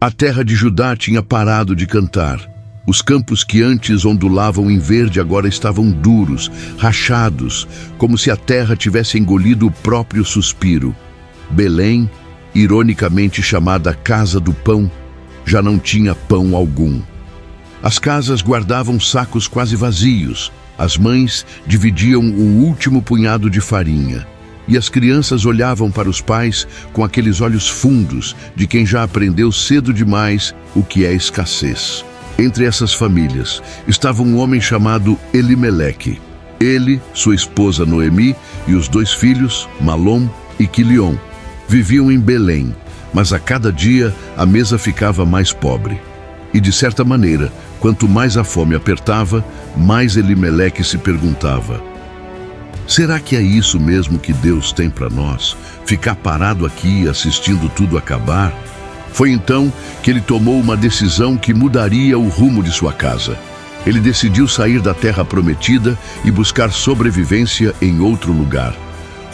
A terra de Judá tinha parado de cantar. Os campos que antes ondulavam em verde agora estavam duros, rachados, como se a terra tivesse engolido o próprio suspiro. Belém, ironicamente chamada Casa do Pão, já não tinha pão algum. As casas guardavam sacos quase vazios. As mães dividiam o último punhado de farinha. E as crianças olhavam para os pais com aqueles olhos fundos de quem já aprendeu cedo demais o que é escassez. Entre essas famílias estava um homem chamado Elimeleque. Ele, sua esposa Noemi e os 2 filhos, Malom e Quilion, viviam em Belém, mas a cada dia a mesa ficava mais pobre. E de certa maneira, quanto mais a fome apertava, mais Elimeleque se perguntava: será que é isso mesmo que Deus tem para nós? Ficar parado aqui assistindo tudo acabar? Foi então que ele tomou uma decisão que mudaria o rumo de sua casa. Ele decidiu sair da terra prometida e buscar sobrevivência em outro lugar.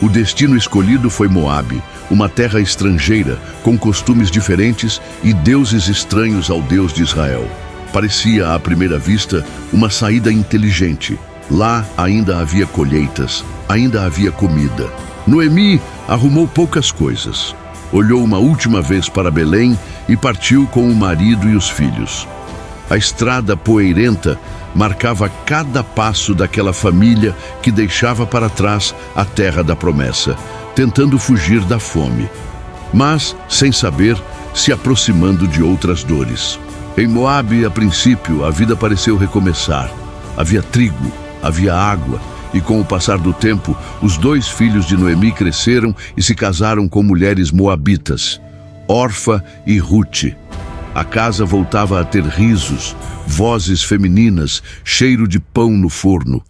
O destino escolhido foi Moabe, uma terra estrangeira, com costumes diferentes e deuses estranhos ao Deus de Israel. Parecia, à primeira vista, uma saída inteligente. Lá ainda havia colheitas, ainda havia comida. Noemi arrumou poucas coisas. Olhou uma última vez para Belém e partiu com o marido e os filhos. A estrada poeirenta marcava cada passo daquela família que deixava para trás a terra da promessa, tentando fugir da fome, mas, sem saber, se aproximando de outras dores. Em Moabe, a princípio, a vida pareceu recomeçar. Havia trigo, havia água, e com o passar do tempo, os 2 filhos de Noemi cresceram e se casaram com mulheres moabitas, Orfa e Rute. A casa voltava a ter risos, vozes femininas, cheiro de pão no forno.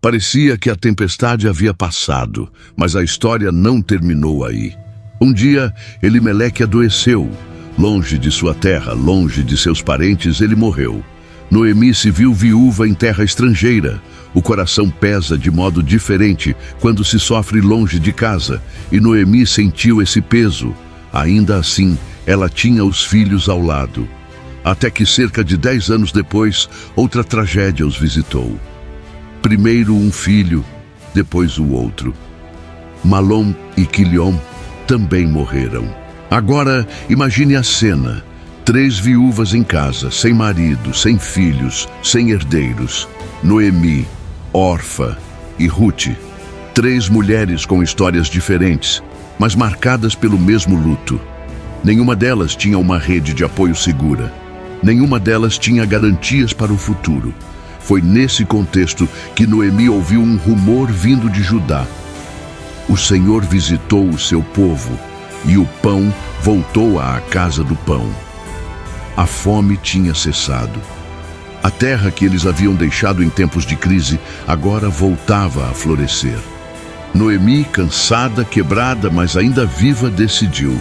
Parecia que a tempestade havia passado, mas a história não terminou aí. Um dia, Elimeleque adoeceu. Longe de sua terra, longe de seus parentes, ele morreu. Noemi se viu viúva em terra estrangeira. O coração pesa de modo diferente quando se sofre longe de casa, e Noemi sentiu esse peso. Ainda assim, ela tinha os filhos ao lado. Até que cerca de 10 anos depois, outra tragédia os visitou. Primeiro um filho, depois o outro. Malom e Quilion também morreram. Agora, imagine a cena. 3 viúvas em casa, sem marido, sem filhos, sem herdeiros. Noemi, Orfa e Rute. 3 mulheres com histórias diferentes, mas marcadas pelo mesmo luto. Nenhuma delas tinha uma rede de apoio segura. Nenhuma delas tinha garantias para o futuro. Foi nesse contexto que Noemi ouviu um rumor vindo de Judá. O Senhor visitou o seu povo e o pão voltou à casa do pão. A fome tinha cessado. A terra que eles haviam deixado em tempos de crise agora voltava a florescer. Noemi, cansada, quebrada, mas ainda viva, decidiu: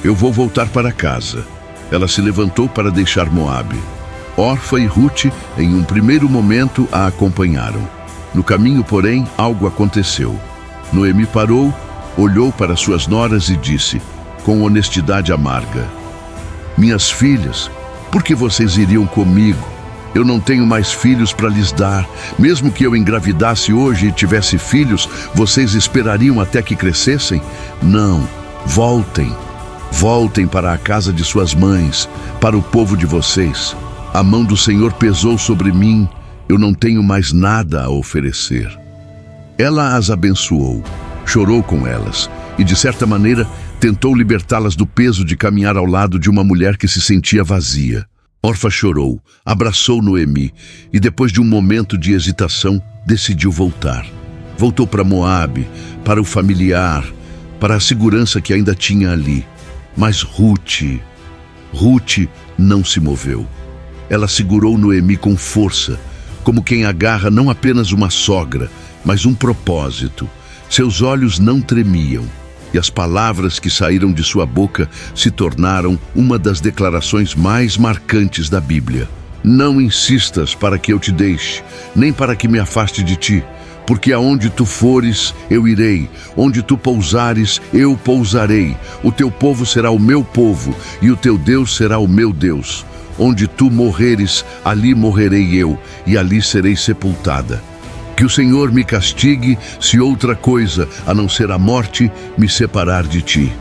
eu vou voltar para casa. Ela se levantou para deixar Moabe. Orfa e Rute, em um primeiro momento, a acompanharam. No caminho, porém, algo aconteceu. Noemi parou, olhou para suas noras e disse, com honestidade amarga: minhas filhas, por que vocês iriam comigo? Eu não tenho mais filhos para lhes dar. Mesmo que eu engravidasse hoje e tivesse filhos, vocês esperariam até que crescessem? Não, voltem. Voltem para a casa de suas mães, para o povo de vocês. A mão do Senhor pesou sobre mim, eu não tenho mais nada a oferecer. Ela as abençoou, chorou com elas e, de certa maneira, tentou libertá-las do peso de caminhar ao lado de uma mulher que se sentia vazia. Orfa chorou, abraçou Noemi e, depois de um momento de hesitação, decidiu voltar. Voltou para Moabe, para o familiar, para a segurança que ainda tinha ali. Mas Rute não se moveu. Ela segurou Noemi com força, como quem agarra não apenas uma sogra, mas um propósito. Seus olhos não tremiam, e as palavras que saíram de sua boca se tornaram uma das declarações mais marcantes da Bíblia. Não insistas para que eu te deixe, nem para que me afaste de ti, Porque aonde tu fores, eu irei, onde tu pousares, eu pousarei. O teu povo será o meu povo, e o teu Deus será o meu Deus. Onde tu morreres, ali morrerei eu, e ali serei sepultada. Que o Senhor me castigue, se outra coisa, a não ser a morte, me separar de ti.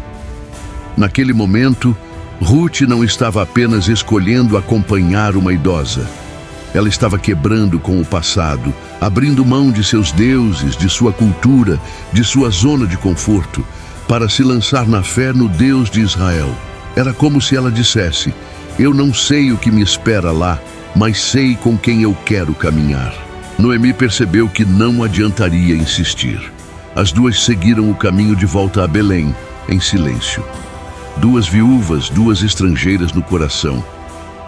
Naquele momento, Ruth não estava apenas escolhendo acompanhar uma idosa. Ela estava quebrando com o passado, abrindo mão de seus deuses, de sua cultura, de sua zona de conforto, para se lançar na fé no Deus de Israel. Era como se ela dissesse: eu não sei o que me espera lá, mas sei com quem eu quero caminhar. Noemi percebeu que não adiantaria insistir. As duas seguiram o caminho de volta a Belém, em silêncio. Duas viúvas, duas estrangeiras no coração.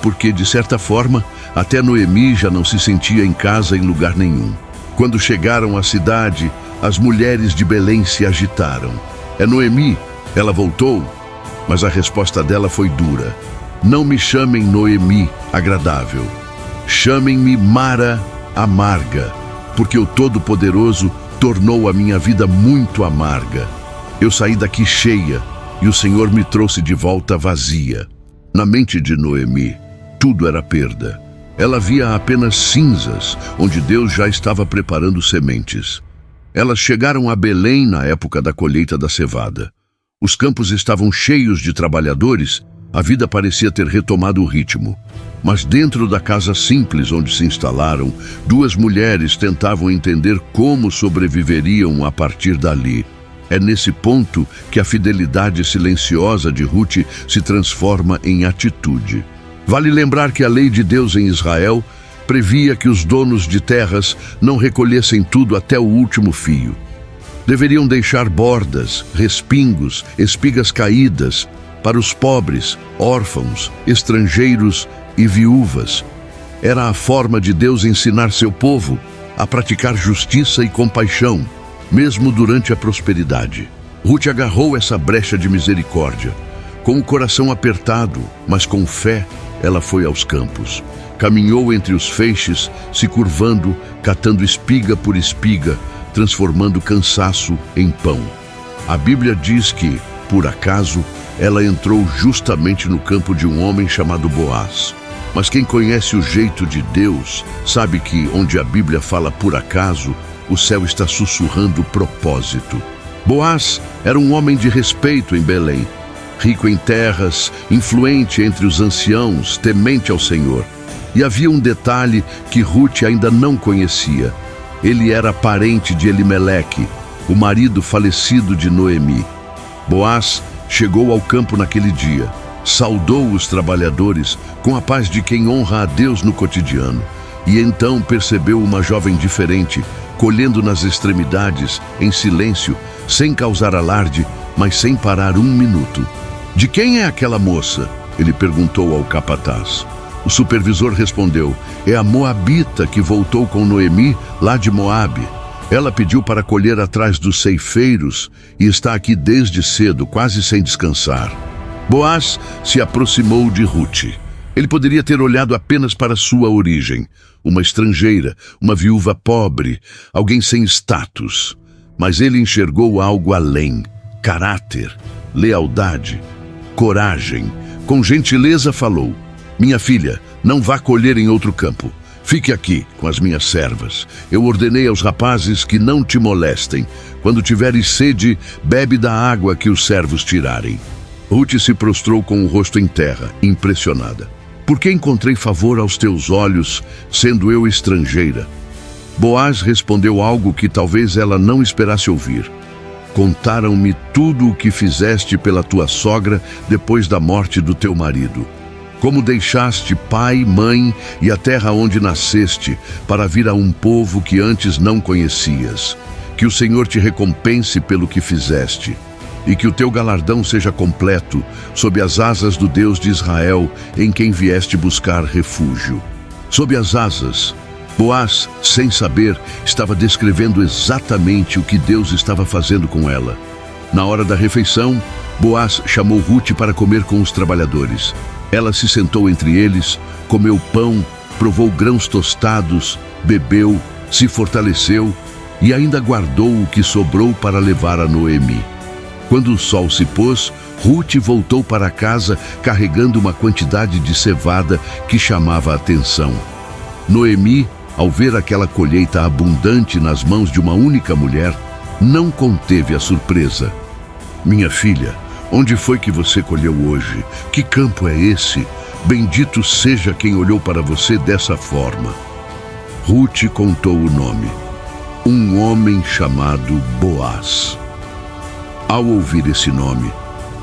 Porque, de certa forma, até Noemi já não se sentia em casa em lugar nenhum. Quando chegaram à cidade, as mulheres de Belém se agitaram. É Noemi, ela voltou? Mas a resposta dela foi dura. Não me chamem Noemi, agradável. Chamem-me Mara, amarga, porque o Todo-Poderoso tornou a minha vida muito amarga. Eu saí daqui cheia, e o Senhor me trouxe de volta vazia. Na mente de Noemi, tudo era perda. Ela via apenas cinzas, onde Deus já estava preparando sementes. Elas chegaram a Belém na época da colheita da cevada. Os campos estavam cheios de trabalhadores, a vida parecia ter retomado o ritmo. Mas dentro da casa simples onde se instalaram, duas mulheres tentavam entender como sobreviveriam a partir dali. É nesse ponto que a fidelidade silenciosa de Ruth se transforma em atitude. Vale lembrar que a lei de Deus em Israel previa que os donos de terras não recolhessem tudo até o último fio. Deveriam deixar bordas, respingos, espigas caídas para os pobres, órfãos, estrangeiros e viúvas. Era a forma de Deus ensinar seu povo a praticar justiça e compaixão, mesmo durante a prosperidade. Ruth agarrou essa brecha de misericórdia. Com o coração apertado, mas com fé, ela foi aos campos. Caminhou entre os feixes, se curvando, catando espiga por espiga, transformando cansaço em pão. A Bíblia diz que, por acaso, ela entrou justamente no campo de um homem chamado Boaz. Mas quem conhece o jeito de Deus, sabe que onde a Bíblia fala por acaso, o céu está sussurrando propósito. Boaz era um homem de respeito em Belém, rico em terras, influente entre os anciãos, temente ao Senhor. E havia um detalhe que Ruth ainda não conhecia. Ele era parente de Elimeleque, o marido falecido de Noemi. Boaz chegou ao campo naquele dia, saudou os trabalhadores com a paz de quem honra a Deus no cotidiano, e então percebeu uma jovem diferente, colhendo nas extremidades, em silêncio, sem causar alarde, mas sem parar um minuto. De quem é aquela moça? Ele perguntou ao capataz. O supervisor respondeu: é a moabita que voltou com Noemi, lá de Moabe. Ela pediu para colher atrás dos ceifeiros e está aqui desde cedo, quase sem descansar. Boaz se aproximou de Ruth. Ele poderia ter olhado apenas para sua origem, uma estrangeira, uma viúva pobre, alguém sem status. Mas ele enxergou algo além: caráter, lealdade, coragem. Com gentileza falou: minha filha, não vá colher em outro campo. Fique aqui com as minhas servas. Eu ordenei aos rapazes que não te molestem. Quando tiveres sede, bebe da água que os servos tirarem. Ruth se prostrou com o rosto em terra, impressionada. Por que encontrei favor aos teus olhos, sendo eu estrangeira? Boaz respondeu algo que talvez ela não esperasse ouvir. Contaram-me tudo o que fizeste pela tua sogra depois da morte do teu marido. Como deixaste pai, mãe e a terra onde nasceste para vir a um povo que antes não conhecias. Que o Senhor te recompense pelo que fizeste, e que o teu galardão seja completo sob as asas do Deus de Israel, em quem vieste buscar refúgio. Sob as asas, Boaz, sem saber, estava descrevendo exatamente o que Deus estava fazendo com ela. Na hora da refeição, Boaz chamou Ruth para comer com os trabalhadores. Ela se sentou entre eles, comeu pão, provou grãos tostados, bebeu, se fortaleceu. e ainda guardou o que sobrou para levar a Noemi. Quando o sol se pôs, Ruth voltou para casa carregando uma quantidade de cevada que chamava a atenção. Noemi, ao ver aquela colheita abundante nas mãos de uma única mulher, não conteve a surpresa. Minha filha, onde foi que você colheu hoje? Que campo é esse? Bendito seja quem olhou para você dessa forma. Ruth contou o nome. Um homem chamado Boaz. Ao ouvir esse nome,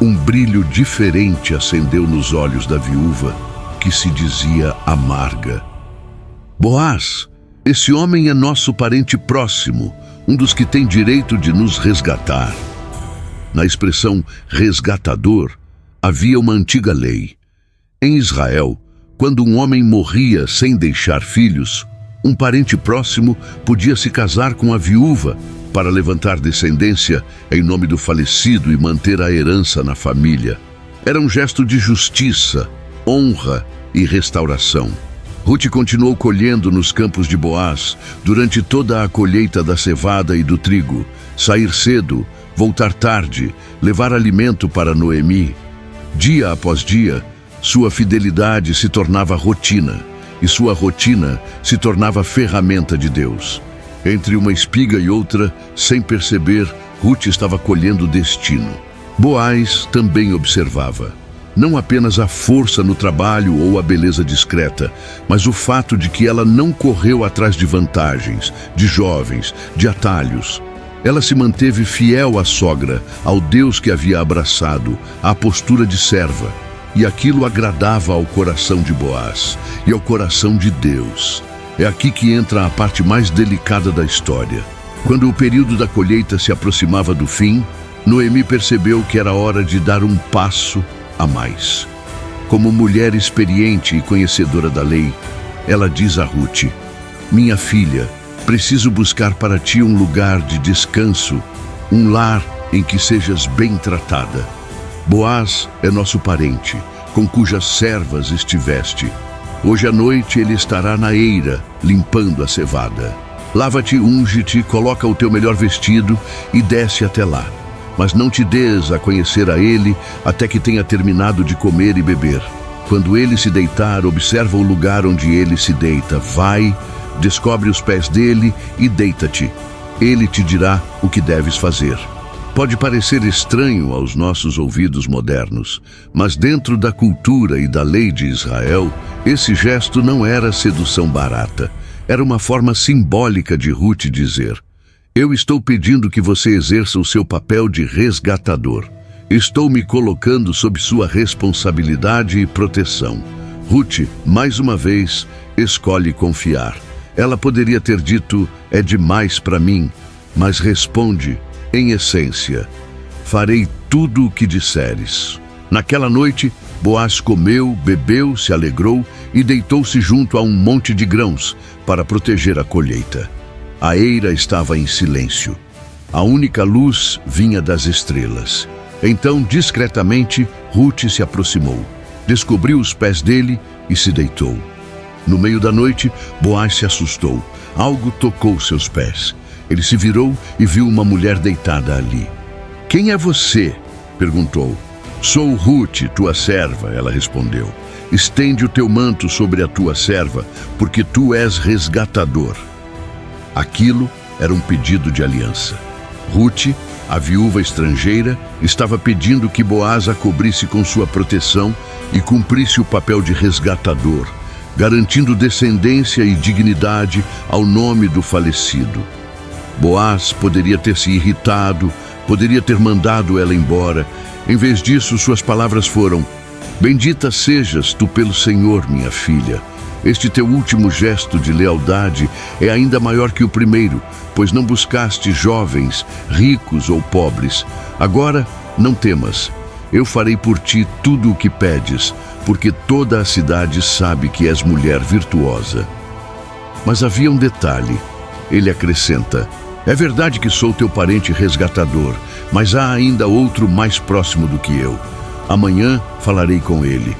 um brilho diferente acendeu nos olhos da viúva, que se dizia amarga. Boaz, esse homem é nosso parente próximo, um dos que tem direito de nos resgatar. Na expressão resgatador, havia uma antiga lei. Em Israel, quando um homem morria sem deixar filhos, um parente próximo podia se casar com a viúva para levantar descendência em nome do falecido e manter a herança na família. Era um gesto de justiça, honra e restauração. Ruth continuou colhendo nos campos de Boaz durante toda a colheita da cevada e do trigo, sair cedo, voltar tarde, levar alimento para Noemi. Dia após dia, sua fidelidade se tornava rotina, e sua rotina se tornava ferramenta de Deus. Entre uma espiga e outra, sem perceber, Ruth estava colhendo o destino. Boaz também observava, não apenas a força no trabalho ou a beleza discreta, mas o fato de que ela não correu atrás de vantagens, de jovens, de atalhos. Ela se manteve fiel à sogra, ao Deus que havia abraçado, à postura de serva. E aquilo agradava ao coração de Boaz e ao coração de Deus. É aqui que entra a parte mais delicada da história. Quando o período da colheita se aproximava do fim, Noemi percebeu que era hora de dar um passo a mais. Como mulher experiente e conhecedora da lei, ela diz a Ruth: minha filha, preciso buscar para ti um lugar de descanso, um lar em que sejas bem tratada. Boaz é nosso parente, com cujas servas estiveste. Hoje à noite ele estará na eira, limpando a cevada. Lava-te, unge-te, coloca o teu melhor vestido e desce até lá. Mas não te des a conhecer a ele até que tenha terminado de comer e beber. Quando ele se deitar, observa o lugar onde ele se deita. Vai, descobre os pés dele e deita-te. Ele te dirá o que deves fazer. Pode parecer estranho aos nossos ouvidos modernos, mas dentro da cultura e da lei de Israel, esse gesto não era sedução barata. Era uma forma simbólica de Ruth dizer: eu estou pedindo que você exerça o seu papel de resgatador. Estou me colocando sob sua responsabilidade e proteção. Ruth, mais uma vez, escolhe confiar. Ela poderia ter dito: é demais para mim, mas responde: em essência, farei tudo o que disseres. Naquela noite, Boaz comeu, bebeu, se alegrou e deitou-se junto a um monte de grãos para proteger a colheita. A eira estava em silêncio. A única luz vinha das estrelas. Então, discretamente, Ruth se aproximou, descobriu os pés dele e se deitou. No meio da noite, Boaz se assustou. Algo tocou seus pés. Ele se virou e viu uma mulher deitada ali. Quem é você? Perguntou. Sou Ruth, tua serva, ela respondeu. Estende o teu manto sobre a tua serva, porque tu és resgatador. Aquilo era um pedido de aliança. Ruth, a viúva estrangeira, estava pedindo que Boaz a cobrisse com sua proteção e cumprisse o papel de resgatador, garantindo descendência e dignidade ao nome do falecido. Boaz poderia ter se irritado, poderia ter mandado ela embora. Em vez disso, suas palavras foram: bendita sejas tu pelo Senhor, minha filha. Este teu último gesto de lealdade é ainda maior que o primeiro, pois não buscaste jovens, ricos ou pobres. Agora, não temas. Eu farei por ti tudo o que pedes, porque toda a cidade sabe que és mulher virtuosa. Mas havia um detalhe. Ele acrescenta: é verdade que sou teu parente resgatador, mas há ainda outro mais próximo do que eu. Amanhã falarei com ele.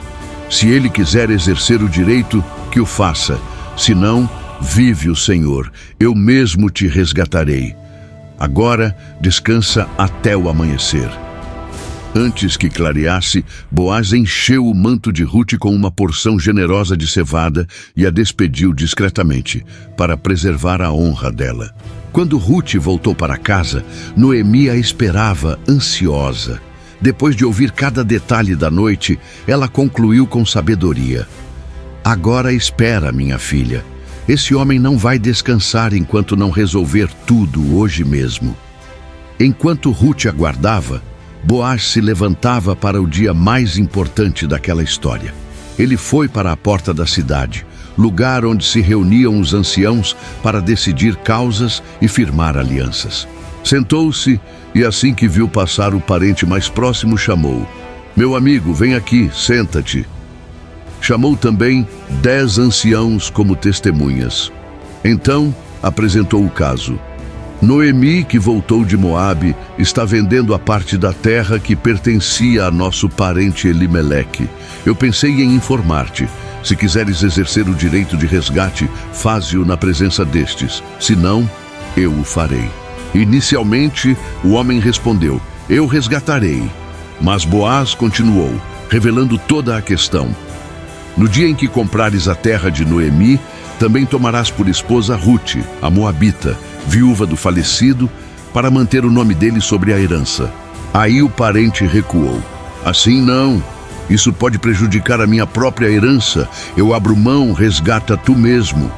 Se ele quiser exercer o direito, que o faça. Se não, Vive o Senhor, eu mesmo te resgatarei. Agora descansa até o amanhecer. Antes que clareasse, Boaz encheu o manto de Rute com uma porção generosa de cevada e a despediu discretamente, para preservar a honra dela. Quando Rute voltou para casa, Noemi a esperava ansiosa. Depois de ouvir cada detalhe da noite, ela concluiu com sabedoria: Agora espera, minha filha. Esse homem não vai descansar enquanto não resolver tudo hoje mesmo. Enquanto Rute aguardava, Boaz se levantava para o dia mais importante daquela história. Ele foi para a porta da cidade, lugar onde se reuniam os anciãos para decidir causas e firmar alianças. Sentou-se e, assim que viu passar o parente mais próximo, chamou: Meu amigo, vem aqui, senta-te. Chamou também 10 anciãos como testemunhas. Então apresentou o caso. Noemi, que voltou de Moabe, está vendendo a parte da terra que pertencia a nosso parente Elimeleque. Eu pensei em informar-te. Se quiseres exercer o direito de resgate, faze-o na presença destes. Se não, eu o farei. Inicialmente, o homem respondeu: Eu resgatarei. Mas Boaz continuou, revelando toda a questão. No dia em que comprares a terra de Noemi, também tomarás por esposa Rute, a Moabita, viúva do falecido, para manter o nome dele sobre a herança. Aí o parente recuou. Assim não. Isso pode prejudicar a minha própria herança. Eu abro mão, resgata tu mesmo.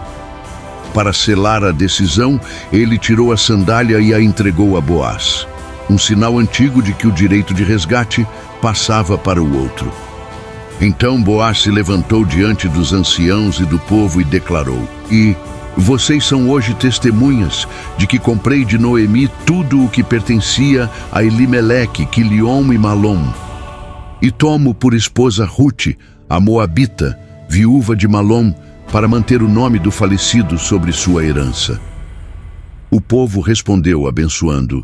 Para selar a decisão, ele tirou a sandália e a entregou a Boaz. Um sinal antigo de que o direito de resgate passava para o outro. Então Boaz se levantou diante dos anciãos e do povo e declarou: Vocês são hoje testemunhas de que comprei de Noemi tudo o que pertencia a Elimeleque, Quiliom e Malom. E tomo por esposa Rute, a Moabita, viúva de Malom, para manter o nome do falecido sobre sua herança. O povo respondeu, abençoando: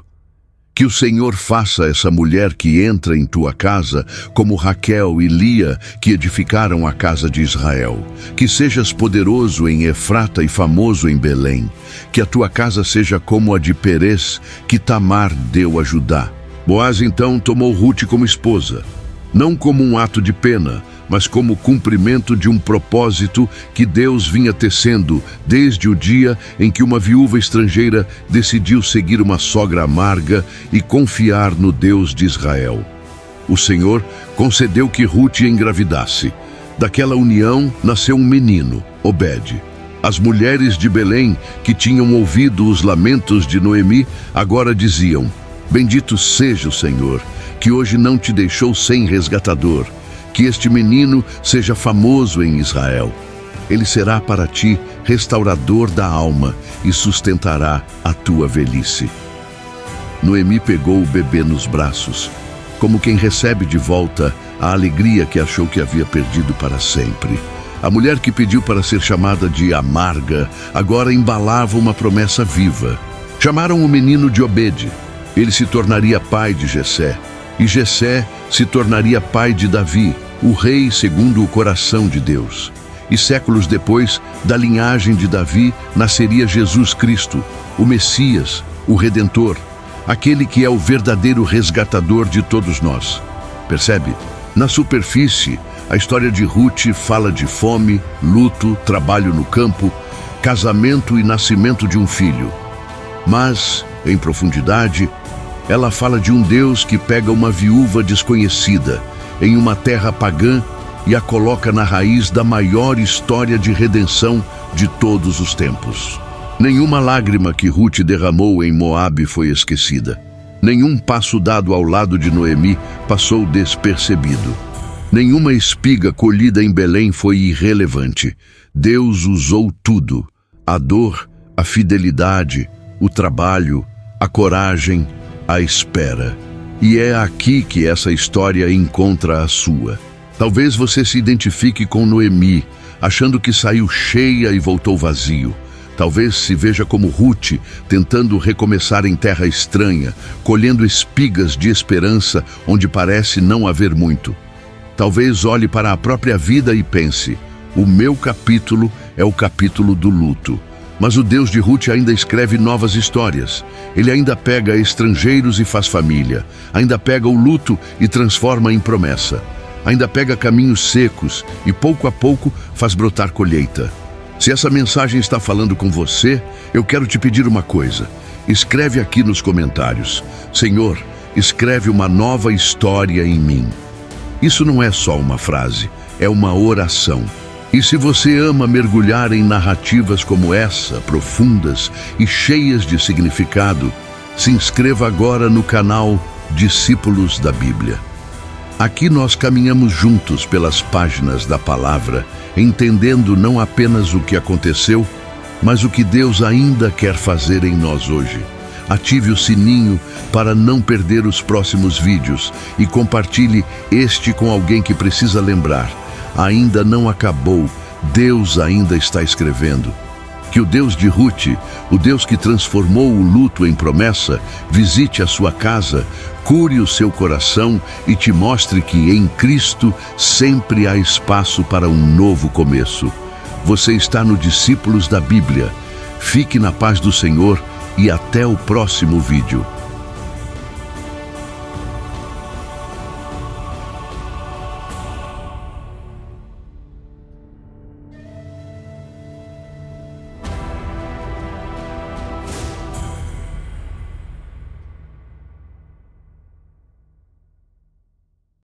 Que o Senhor faça essa mulher que entra em tua casa, como Raquel e Lia, que edificaram a casa de Israel. Que sejas poderoso em Efrata e famoso em Belém. Que a tua casa seja como a de Perez, que Tamar deu a Judá. Boaz então tomou Rute como esposa, não como um ato de pena, mas como cumprimento de um propósito que Deus vinha tecendo desde o dia em que uma viúva estrangeira decidiu seguir uma sogra amarga e confiar no Deus de Israel. O Senhor concedeu que Rute engravidasse. Daquela união nasceu um menino, Obed. As mulheres de Belém, que tinham ouvido os lamentos de Noemi, agora diziam: Bendito seja o Senhor, que hoje não te deixou sem resgatador. Que este menino seja famoso em Israel. Ele será para ti restaurador da alma e sustentará a tua velhice. Noemi pegou o bebê nos braços, como quem recebe de volta a alegria que achou que havia perdido para sempre. A mulher que pediu para ser chamada de amarga, agora embalava uma promessa viva. Chamaram o menino de Obed. Ele se tornaria pai de Jessé, e Jessé se tornaria pai de Davi, o rei segundo o coração de Deus. E séculos depois, da linhagem de Davi, nasceria Jesus Cristo, o Messias, o Redentor, aquele que é o verdadeiro resgatador de todos nós. Percebe? Na superfície, a história de Rute fala de fome, luto, trabalho no campo, casamento e nascimento de um filho. Mas, em profundidade, ela fala de um Deus que pega uma viúva desconhecida em uma terra pagã e a coloca na raiz da maior história de redenção de todos os tempos. Nenhuma lágrima que Rute derramou em Moabe foi esquecida. Nenhum passo dado ao lado de Noemi passou despercebido. Nenhuma espiga colhida em Belém foi irrelevante. Deus usou tudo: a dor, a fidelidade, o trabalho, a coragem, a espera. E é aqui que essa história encontra a sua. Talvez você se identifique com Noemi, achando que saiu cheia e voltou vazio. Talvez se veja como Rute, tentando recomeçar em terra estranha, colhendo espigas de esperança onde parece não haver muito. Talvez olhe para a própria vida e pense: O meu capítulo é o capítulo do luto. Mas o Deus de Ruth ainda escreve novas histórias. Ele ainda pega estrangeiros e faz família. Ainda pega o luto e transforma em promessa. Ainda pega caminhos secos e pouco a pouco faz brotar colheita. Se essa mensagem está falando com você, eu quero te pedir uma coisa. Escreve aqui nos comentários: Senhor, escreve uma nova história em mim. Isso não é só uma frase, é uma oração. E se você ama mergulhar em narrativas como essa, profundas e cheias de significado, se inscreva agora no canal Discípulos da Bíblia. Aqui nós caminhamos juntos pelas páginas da palavra, entendendo não apenas o que aconteceu, mas o que Deus ainda quer fazer em nós hoje. Ative o sininho para não perder os próximos vídeos e compartilhe este com alguém que precisa lembrar. Ainda não acabou, Deus ainda está escrevendo. Que o Deus de Ruth, o Deus que transformou o luto em promessa, visite a sua casa, cure o seu coração e te mostre que em Cristo sempre há espaço para um novo começo. Você está no Discípulos da Bíblia. Fique na paz do Senhor e até o próximo vídeo.